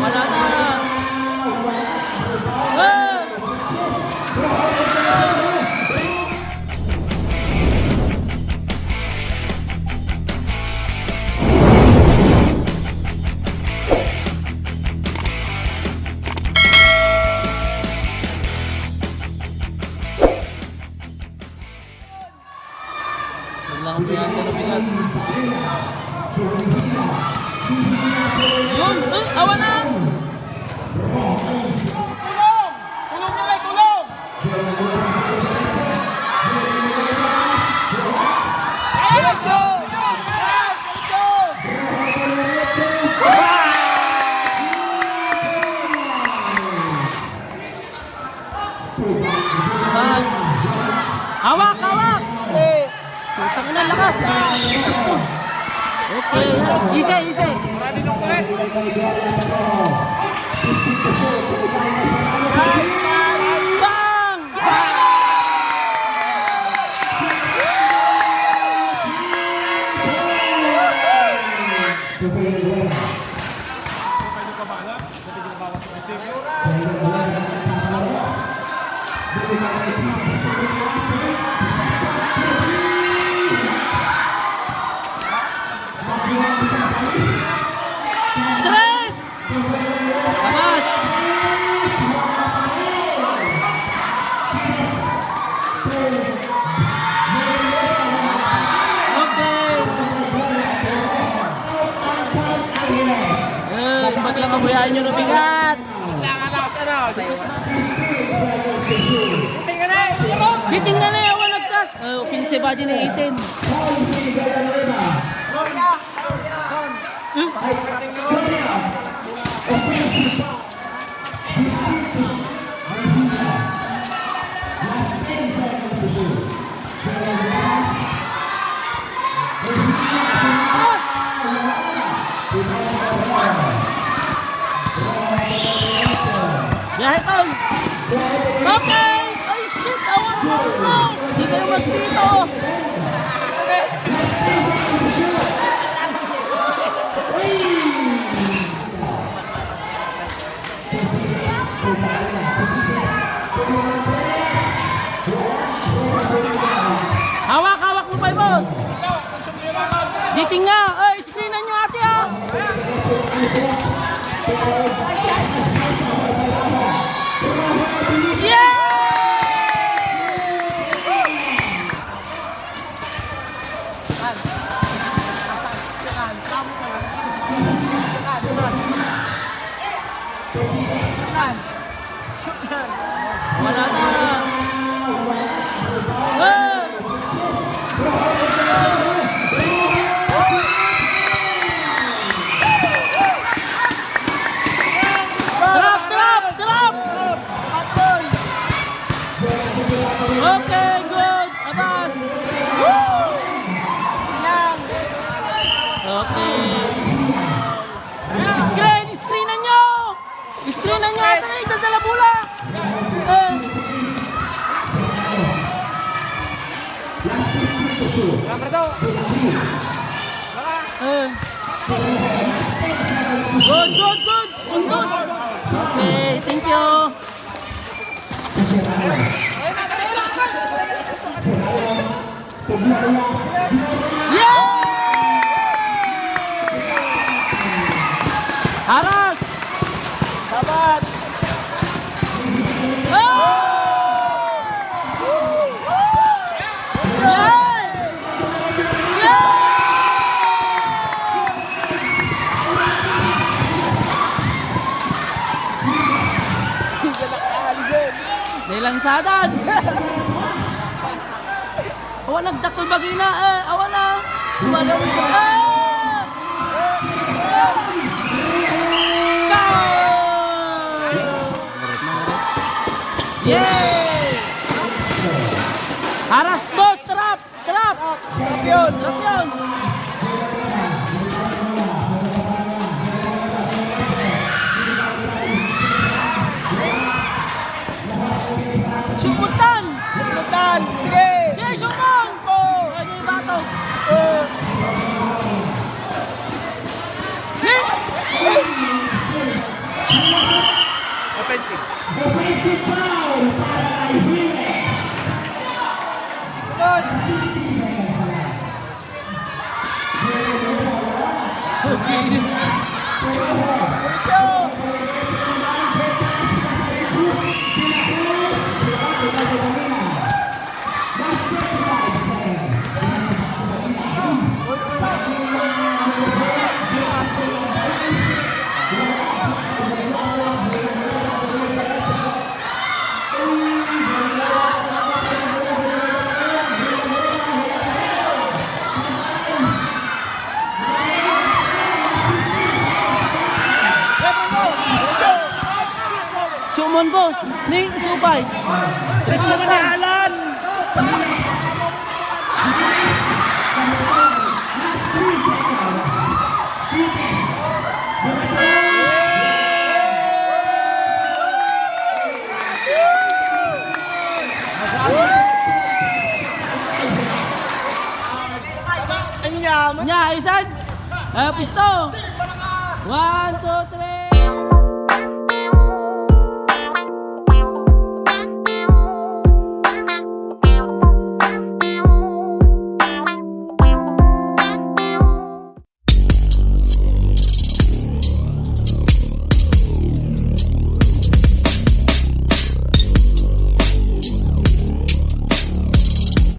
Wala na. Wala kang biyan na bigat. Yun! Awan na! Tulong! Tulong nyo may tulong! Let's go! Let's go! Mas! Hawak! Hawak! Si! Putang ina lakas! Sakto! Okay! Ise! Ise! Marami nung kulit! Bang! Tres! Labas! Okay! Pag lang mabuyahin nyo na bigat! Biting na na yung nagkat! Pinse ba din na 18? Biyahe tol! Okay! Ay shit! Awan mo bro! Hindi kayo magdito! Hawak! Hawak mo pa boss! Diting nga! Ay! Screenan nyo ate ah! Yeah! Wala na. Drop, drop, drop. Okay, good. Abas. Okay. Screenan nyo. Screenan nyo ata na dala bola. Camera daw! Good, good, good. Sundot. Okay, thank you. Yeah! Haras! Sabat! Langsadan. Awan nagdakol bagay na. Awan na. Wala mo. Yay! Haras boss, trap, trap. Trap yun! Trap yun. Sumputan! Sumputan! Sige! Jay, sumbong! Sumon boss, ning supay. Tres mo ni Alan. Ang yaman. Nya, isan. Pisto. 1, 2, 3.